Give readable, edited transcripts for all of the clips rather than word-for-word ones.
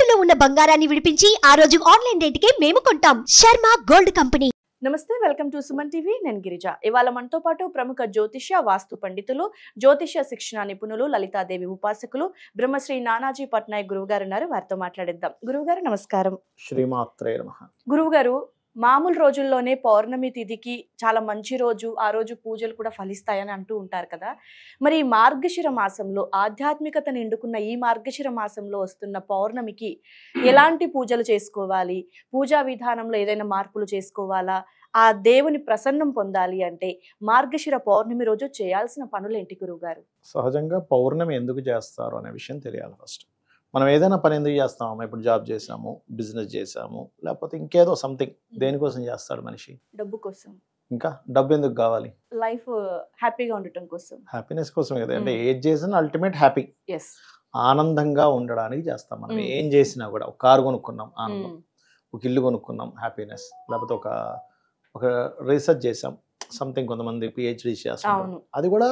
తాకట్టులో ఉన్న బంగారాన్ని విడిపించి ఆ రోజు ఆన్లైన్ రేటుకే మేము కొంటాం. Sharma gold company. నమస్తే, వెల్కమ్ టు సుమన్ టీవీ. నేను గిరిజ. ఇవాళ మనతో పాటు ప్రముఖ జ్యోతిష్య వాస్తు పండితులు, జ్యోతిష్య శిక్షణ నిపుణులు, లలితాదేవి ఉపాసకులు బ్రహ్మశ్రీ నానాజీ పట్నాయక్ గురువు గారు ఉన్నారు. వారితో మాట్లాడిద్దాం. గురువు గారు నమస్కారం. శ్రీమాత్రే నమః. గురువు గారు, మామూలు రోజుల్లోనే పౌర్ణమి తిథికి చాలా మంచి రోజు, ఆ రోజు పూజలు కూడా ఫలిస్తాయని అంటూ ఉంటారు కదా. మరి ఈ మార్గశిర మాసంలో, ఆధ్యాత్మికత నిండుకున్న ఈ మార్గశిర మాసంలో వస్తున్న పౌర్ణమికి ఎలాంటి పూజలు చేసుకోవాలి? పూజా విధానంలో ఏదైనా మార్పులు చేసుకోవాలా? ఆ దేవుని ప్రసన్నం పొందాలి అంటే మార్గశిర పౌర్ణమి రోజు చేయాల్సిన పనులు ఏంటి గురువు గారు? సహజంగా పౌర్ణమి ఎందుకు చేస్తారు అనే విషయం తెలియాలి. ఫస్ట్ మనం ఏదైనా పని ఎందుకు చేస్తాము? ఇప్పుడు జాబ్ చేసాము, బిజినెస్ చేసాము, లేకపోతే ఇంకేదో సంథింగ్. దేనికోసం చేస్తాడు మనిషి? డబ్బు కోసం. ఇంకా డబ్బు ఎందుకు కావాలి? లైఫ్ హ్యాపీగా ఉండటం కోసం. హ్యాపీనెస్ కోసమే కదా. అంటే ఏది చేసినా అల్టిమేట్ హ్యాపీ, ఆనందంగా ఉండడానికి చేస్తాం. మనం ఏం చేసినా కూడా, ఒక కారు కొనుక్కున్నాం ఆనందం, ఒక ఇల్లు కొనుక్కున్నాం హ్యాపీనెస్, లేకపోతే ఒక రీసెర్చ్ చేసాం సంథింగ్, కొంతమంది పిహెచ్డి చేస్తాం, అది కూడా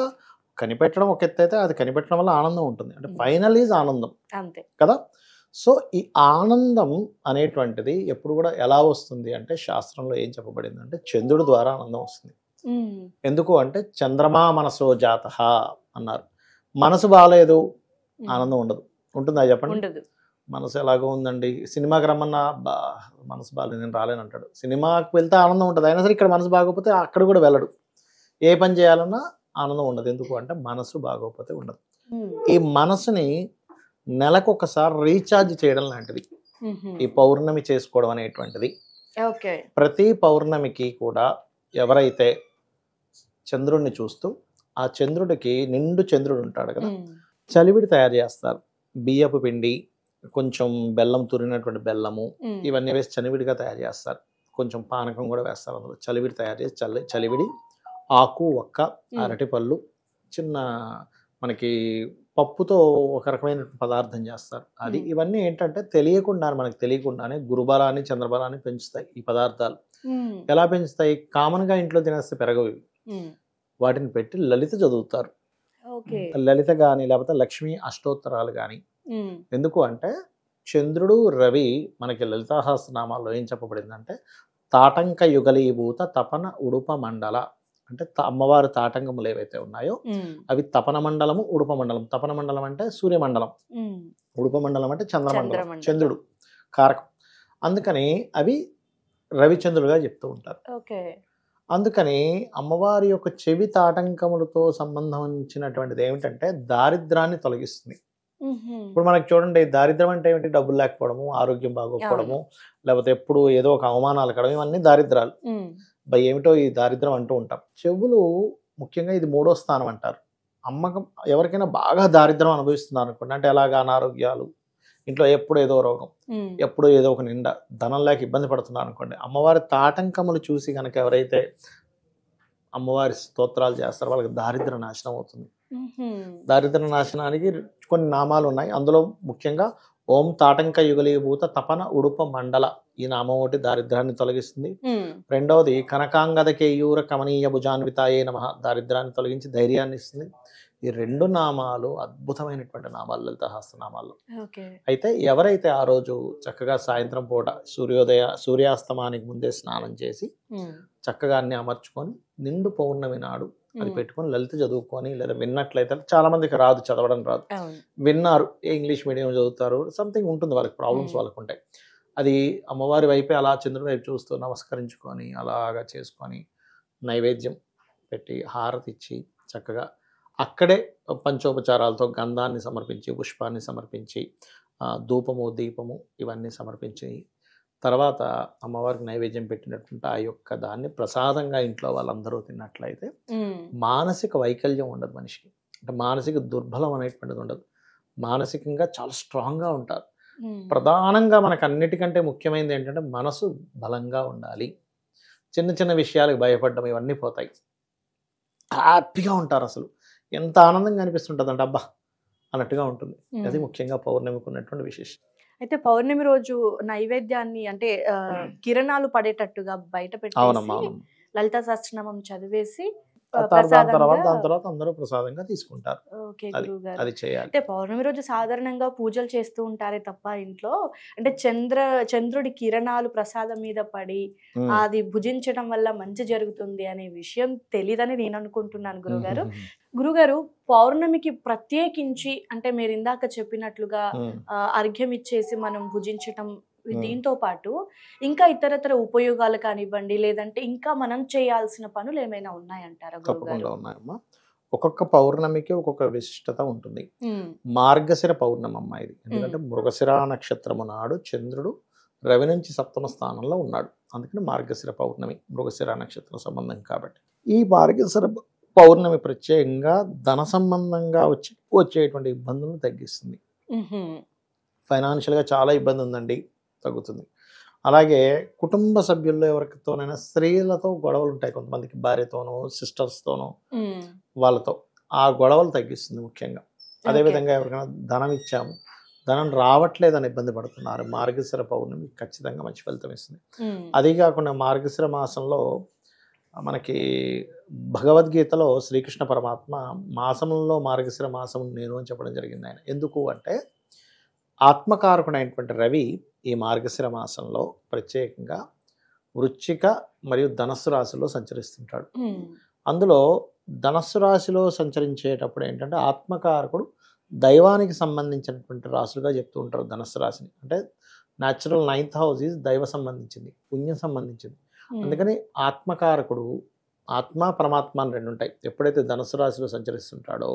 కనిపెట్టడం ఒక ఎత్తు అయితే అది కనిపెట్టడం వల్ల ఆనందం ఉంటుంది. అంటే ఫైనల్ ఈజ్ ఆనందం, అంతే కదా. సో ఈ ఆనందం అనేటువంటిది ఎప్పుడు కూడా ఎలా వస్తుంది అంటే, శాస్త్రంలో ఏం చెప్పబడింది అంటే చంద్రుడి ద్వారా ఆనందం వస్తుంది. ఎందుకు అంటే చంద్రమా మనసో జాతః అన్నారు. మనసు బాగాలేదు, ఆనందం ఉండదు. ఉంటుందా చెప్పండి? మనసు ఎలాగో ఉందండి, సినిమాకి రమ్మన్నా మనసు బాగాలేదు, నేను రాలేను అంటాడు. సినిమాకి వెళ్తే ఆనందం ఉంటుంది, అయినా సరే ఇక్కడ మనసు బాగోకపోతే అక్కడ కూడా వెళ్ళడు. ఏ పని చేయాలన్నా ఆనందం ఉండదు. ఎందుకు అంటే మనసు బాగోకపోతే ఉండదు. ఈ మనసుని నెలకు ఒకసారి రీఛార్జ్ చేయడం లాంటిది ఈ పౌర్ణమి చేసుకోవడం అనేటువంటిది. ప్రతి పౌర్ణమికి కూడా ఎవరైతే చంద్రుడిని చూస్తూ, ఆ చంద్రుడికి నిండు చంద్రుడు ఉంటాడు కదా, చలివిడి తయారు చేస్తారు. బియ్యపు పిండి, కొంచెం బెల్లం, తురినటువంటి బెల్లము, ఇవన్నీ వేసి చలివిడిగా తయారు చేస్తారు. కొంచెం పానకం కూడా వేస్తారు. అందులో చలివిడి తయారు చేసి చలివిడి, ఆకు, ఒక్క, అరటిపళ్ళు, చిన్న మనకి పప్పుతో ఒక రకమైన పదార్థం చేస్తారు. అది ఇవన్నీ ఏంటంటే మనకు తెలియకుండానే గురుబలాన్ని, చంద్రబలాన్ని పెంచుతాయి ఈ పదార్థాలు. ఎలా పెంచుతాయి? కామన్గా ఇంట్లో తినేస్తే పెరగవు. వాటిని పెట్టి లలిత చదువుతారు. లలిత కానీ, లేకపోతే లక్ష్మీ అష్టోత్తరాలు కానీ. ఎందుకు అంటే చంద్రుడు, రవి మనకి లలితాసహస్రనామాల్లో ఏం చెప్పబడిందంటే తాటంక యుగలీభూత తపన ఉడుప మండల. అంటే అమ్మవారి తాటంకములు ఏవైతే ఉన్నాయో అవి తపన మండలము, ఉడుప మండలం. తపన మండలం అంటే సూర్యమండలం, ఉడుప మండలం అంటే చంద్రమండలం, చంద్రుడు కారకం. అందుకని అవి రవిచంద్రుడుగా చెప్తూ ఉంటారు. అందుకని అమ్మవారి యొక్క చెవి తాటంకములతో సంబంధించినటువంటిది ఏమిటంటే దారిద్రాన్ని తొలగిస్తుంది. ఇప్పుడు మనకి చూడండి, దారిద్రం అంటే ఏమిటి? డబ్బులు లేకపోవడము, ఆరోగ్యం బాగోకపోవడము, లేకపోతే ఎప్పుడు ఏదో ఒక అవమానాలు కలగడం, ఇవన్నీ దారిద్రాలు. ఏమిటో ఈ దారిద్రం అంటూ ఉంటాం. చెవులు ముఖ్యంగా ఇది 3వ స్థానం అంటారు. అమ్మకం ఎవరికైనా బాగా దారిద్రం అనుభవిస్తున్నారు అనుకోండి, అంటే ఎలాగా అనారోగ్యాలు, ఇంట్లో ఎప్పుడు ఏదో రోగం, ఎప్పుడు ఏదో ఒక నిండా, ధనం లేక ఇబ్బంది పడుతున్నారు అనుకోండి, అమ్మవారి తాటంకములు చూసి కనుక ఎవరైతే అమ్మవారి స్తోత్రాలు చేస్తారో వాళ్ళకి దారిద్ర నాశనం అవుతుంది. దారిద్ర నాశనానికి కొన్ని నామాలు ఉన్నాయి. అందులో ముఖ్యంగా ఓం తాటంక యుగలీభూత తపన ఉడుప మండల, ఈ నామం ఒకటి దారిద్రాన్ని తొలగిస్తుంది. రెండవది కనకాంగద కేయూర కమనీయ భుజాన్వితాయే నమః, దారిద్రాన్ని తొలగించి ధైర్యాన్ని ఇస్తుంది. ఈ 2 నామాలు అద్భుతమైనటువంటి నామాలు లలితాసహస్రనామాల్లో. అయితే ఎవరైతే ఆ రోజు చక్కగా సాయంత్రం పూట సూర్యాస్తమానికి ముందే స్నానం చేసి చక్కగా అన్ని అమర్చుకొని నిండు పౌర్ణమి నాడు అది పెట్టుకొని లలిత చదువుకొని, లేదా విన్నట్లయితే, చాలా మందికి రాదు, చదవడం రాదు, విన్నారు, ఇంగ్లీష్ మీడియం చదువుతారు, సంథింగ్ ఉంటుంది, వాళ్ళకి ప్రాబ్లమ్స్ వాళ్ళకు ఉంటాయి. అది అమ్మవారి వైపే అలా చంద్రుడి వైపు చూస్తూ నమస్కరించుకొని అలాగా చేసుకొని నైవేద్యం పెట్టి హారతి ఇచ్చి చక్కగా అక్కడే పంచోపచారాలతో గంధాన్ని సమర్పించి, పుష్పాన్ని సమర్పించి, ధూపము, దీపము ఇవన్నీ సమర్పించి తర్వాత అమ్మవారికి నైవేద్యం పెట్టినటువంటి ఆ యొక్క దాన్ని ప్రసాదంగా ఇంట్లో వాళ్ళందరూ తిన్నట్లయితే మానసిక వైకల్యం ఉండదు మనిషికి. అంటే మానసిక దుర్బలం అనేటువంటిది ఉండదు. మానసికంగా చాలా స్ట్రాంగ్గా ఉంటారు. ప్రధానంగా మనకు అన్నిటికంటే ముఖ్యమైనది ఏంటంటే మనసు బలంగా ఉండాలి. చిన్న చిన్న విషయాలకు భయపడడం ఇవన్నీ పోతాయి. హ్యాపీగా ఉంటారు. అసలు ఎంత ఆనందంగా అనిపిస్తుంటుంది అంటే అబ్బా అన్నట్టుగా ఉంటుంది. అది ముఖ్యంగా పౌర్ణమికి ఉన్నటువంటి విశేషం. అయితే పౌర్ణమి రోజు నైవేద్యాన్ని అంటే కిరణాలు పడేటట్టుగా బయట పెట్టేసి లలితా సహస్రనామం చదివేసి దాని తర్వాత అందరూ ప్రసాదంగా తీసుకుంటారు. ఓకే అది గురువు గారు. అది చేయాలి. అంటే పౌర్ణమి రోజు సాధారణంగా పూజలు చేస్తూ ఉంటారే తప్ప ఇంట్లో అంటే చంద్రుడి కిరణాలు ప్రసాదం మీద పడి అది భుజించడం వల్ల మంచి జరుగుతుంది అనే విషయం తెలీదని నేను అనుకుంటున్నాను గురుగారు. గురుగారు, పౌర్ణమికి ప్రత్యేకించి అంటే మీరు ఇందాక చెప్పినట్లుగా అర్ఘ్యం ఇచ్చేసి మనం భుజించటం, దీంతో పాటు ఇంకా ఇతరతర ఉపయోగాలు కానివ్వండి, లేదంటే ఇంకా మనం చేయాల్సిన పనులు ఏమైనా ఉన్నాయంటారా గురుగారు? తప్పకుండా ఉన్నాయమ్మా. ఒక్కొక్క పౌర్ణమికి ఒక్కొక్క విశిష్టత ఉంటుంది. మార్గశిర పౌర్ణమి అమ్మ ఇది. ఎందుకంటే మృగశిర నక్షత్రము నాడు చంద్రుడు రవి నుంచి సప్తమ స్థానంలో ఉన్నాడు. అందుకని మార్గశిర పౌర్ణమి మృగశిర నక్షత్ర సంబంధం కాబట్టి. ఈ మార్గశిర పౌర్ణమి ప్రత్యేకంగా ధన సంబంధంగా వచ్చేటువంటి ఇబ్బందులను తగ్గిస్తుంది. ఫైనాన్షియల్గా చాలా ఇబ్బంది ఉందండి, తగ్గుతుంది. అలాగే కుటుంబ సభ్యుల్లో ఎవరితోనైనా స్త్రీలతో గొడవలు ఉంటాయి, కొంతమందికి భార్యతోనో సిస్టర్స్తోనో, వాళ్ళతో ఆ గొడవలు తగ్గిస్తుంది ముఖ్యంగా. అదేవిధంగా ఎవరికైనా ధనం ఇచ్చాము, ధనం రావట్లేదని ఇబ్బంది పడుతున్నారు, మార్గశిర పౌర్ణమి ఖచ్చితంగా మంచి ఫలితం ఇస్తుంది. అది కాకుండా మార్గశిర మాసంలో మనకి భగవద్గీతలో శ్రీకృష్ణ పరమాత్మ మాసంలో మార్గశిర మాసం నేను అని చెప్పడం జరిగింది. ఆయన ఎందుకు అంటే ఆత్మకారకుడైనటువంటి రవి ఈ మార్గశిర మాసంలో ప్రత్యేకంగా వృశ్చిక మరియు ధనస్సు రాశిలో సంచరిస్తుంటాడు. అందులో ధనస్సు రాశిలో సంచరించేటప్పుడు ఏంటంటే ఆత్మకారకుడు దైవానికి సంబంధించినటువంటి రాశులుగా చెప్తూ ఉంటారు ధనస్సు రాశిని. అంటే న్యాచురల్ 9th హౌస్ ఈజ్ దైవ సంబంధించింది, పుణ్యం సంబంధించింది. అందుకని ఆత్మకారకుడు, ఆత్మ పరమాత్మ అని రెండు ఉంటాయి. ఎప్పుడైతే ధనుసు రాశిలో సంచరిస్తుంటాడో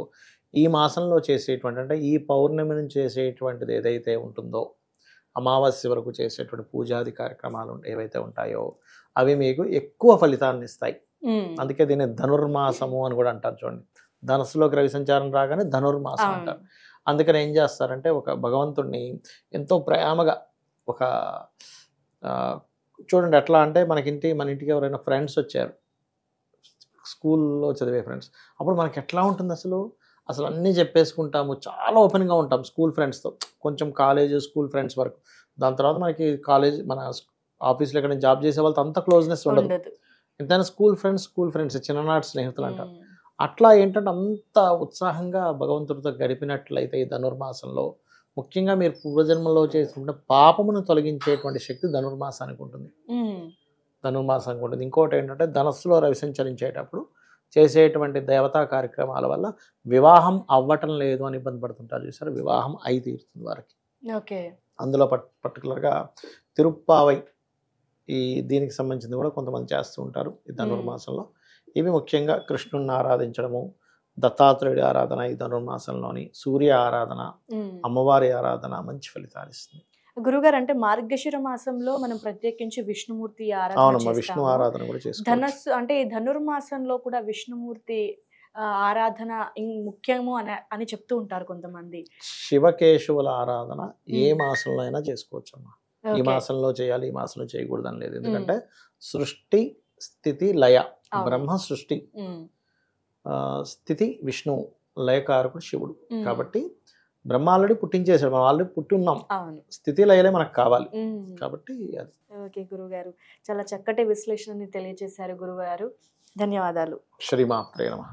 ఈ మాసంలో చేసేటువంటి అంటే ఈ పౌర్ణమి నుంచి చేసేటువంటిది ఏదైతే ఉంటుందో, అమావాస్య వరకు చేసేటువంటి పూజాది కార్యక్రమాలు ఏవైతే ఉంటాయో అవి మీకు ఎక్కువ ఫలితాన్ని ఇస్తాయి. అందుకే దీన్ని ధనుర్మాసము అని కూడా అంటారు. చూడండి, ధనుసులోకి రవి సంచారం రాగానే ధనుర్మాసం అంటారు. అందుకని ఏం చేస్తారంటే ఒక భగవంతుడిని ఎంతో ప్రేమగా ఒక చూడండి ఎట్లా అంటే మన ఇంటికి ఎవరైనా ఫ్రెండ్స్ వచ్చారు, స్కూల్లో చదివే ఫ్రెండ్స్, అప్పుడు మనకి ఎట్లా ఉంటుంది అసలు అన్నీ చెప్పేసుకుంటాము, చాలా ఓపెన్గా ఉంటాం స్కూల్ ఫ్రెండ్స్తో, కొంచెం కాలేజ్ స్కూల్ ఫ్రెండ్స్ వరకు. దాని తర్వాత మనకి కాలేజ్ మన ఆఫీస్లో ఎక్కడ జాబ్ చేసే వాళ్ళతో అంత క్లోజ్నెస్ ఉండదు. ఎంతైనా స్కూల్ ఫ్రెండ్స్ చిన్ననాటి స్నేహితులు అంటారు. అట్లా ఏంటంటే అంత ఉత్సాహంగా భగవంతుడితో గడిపినట్లయితే ఈ ధనుర్మాసంలో ముఖ్యంగా మీరు పూర్వజన్మలో చేసుకుంటే పాపమును తొలగించేటువంటి శక్తి ధనుర్మాసానికి ఉంటుంది. ఇంకోటి ఏంటంటే ధనస్సులో రవి సంచరించేటప్పుడు చేసేటువంటి దేవతా కార్యక్రమాల వల్ల వివాహం అవ్వటం లేదు అని ఇబ్బంది పడుతుంటారు చూసారు, వివాహం అయి తీరుతుంది వారికి. ఓకే, అందులో పర్టికులర్గా తిరుప్పావై ఈ దీనికి సంబంధించింది కూడా కొంతమంది చేస్తూ ఉంటారు ఈ ధనుర్మాసంలో. ఇవి ముఖ్యంగా కృష్ణుని ఆరాధించడము, దత్తాత్రేయుడి ఆరాధన ఈ ధనుర్మాసంలోని, సూర్య ఆరాధన, అమ్మవారి ఆరాధన మంచి ఫలితాలు ఇస్తుంది. గురుగారు, అంటే మార్గశిర మాసంలో మనం ప్రత్యేకించి విష్ణుమూర్తి ఆరాధన, విష్ణు ఆరాధన కూడా చేస్తాం. ధనస్సు అంటే ధనుర్మాసంలో కూడా విష్ణుమూర్తి ఆరాధన ముఖ్యము అని చెప్తూ ఉంటారు కొంతమంది. శివకేశవుల ఆరాధన ఏ మాసంలో అయినా చేసుకోవచ్చు అమ్మా. ఈ మాసంలో చేయాలి, ఈ మాసంలో చేయకూడదు అని లేదు. ఎందుకంటే సృష్టి స్థితి లయ, బ్రహ్మ సృష్టి, స్థితి విష్ణు, లయకారకుడు శివుడు. కాబట్టి బ్రహ్మ ఆల్రెడీ పుట్టించేసాడు, మనం ఆల్రెడీ పుట్టి ఉన్నాం, స్థితి లయలే మనకు కావాలి కాబట్టి అది. ఓకే గురుగారు, చాలా చక్కటి విశ్లేషణని తెలియజేశారు గురుగారు, ధన్యవాదాలు. శ్రీమాత్రే నమః.